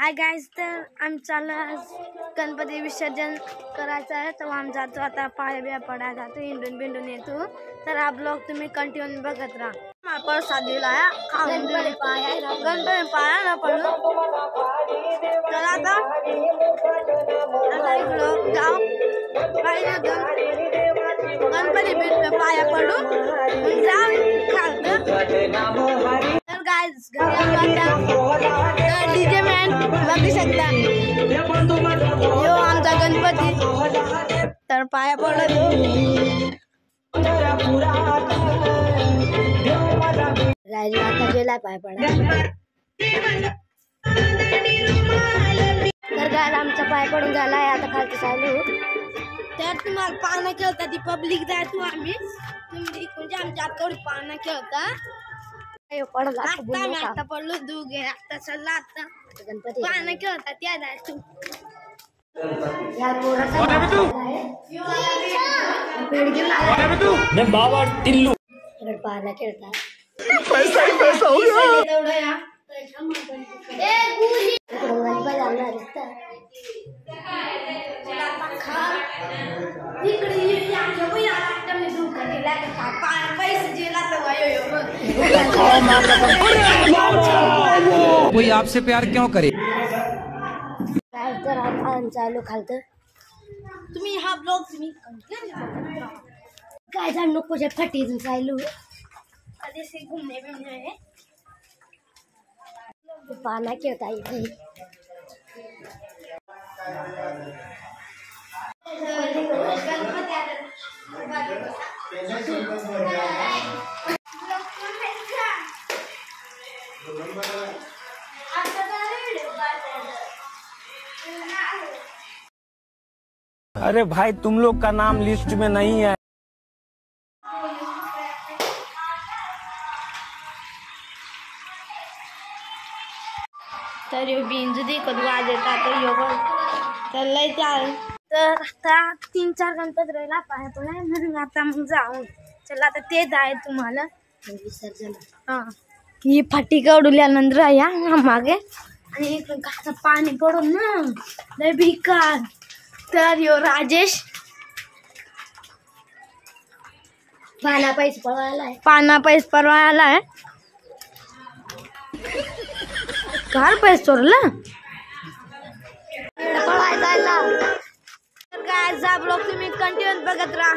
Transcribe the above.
Hi guys, तर आमच्याला गणपती विसर्जन करायचं आहे, तर आम्ही जातो आता पाया बिया पडायला जातो, हिंडून बिंडून येतो. तर हा ब्लॉग तुम्ही कंटिन्यू बघत राहा. प्रसाद दिलाय, गणपती पाया ना पडलो. तर आता इकडं जाऊ गणपती पाया पडू तर गाइस डीजे मॅन बघू शकता, यो आमचा गणपती. तर पाया पडलो आता गेला पाया पडा. तर गाइस आमचा पाय पडून झालाय, आता खालचं चालू. तर तुम्हाला पाळणा खेळता ती पब्लिक जायचो आम्ही, तुम्ही म्हणजे आमच्या आतकडे पाळणा खेळता आता पडलो दोघे. आता चला आता गणपती पाळणा खेळता त्या जायचो. बाबा टिल्लू पाळणा खेळता पैसा हो गया. कोई आपसे प्यार क्यों करे. चालू खालत तुम्ही हा ब्लॉग तुम्ही काय जाण नको जे फटी चालू कधी से घूमने बिमने पाना खेळता इथे. अरे भाई तुम लोग का नाम लिस्ट में नहीं है. तर बिंजू देखत वाजता तर लय तर आता 3-4 गणपती राहिला पाया पडा म्हणून आता मग जाऊन चला आता ते जाय तुम्हाला विसर्जन. हा ही फाटी काढल्यानंतर या मागे आणि इकडं घास पाणी पडून ना लय भिकार. तर यो राजेश पाना पैस पळवायला आहे कार पैस चोरला पळवायला. तर काय जा ब्लॉग तुम्ही कंटिन्यू बघत राहा.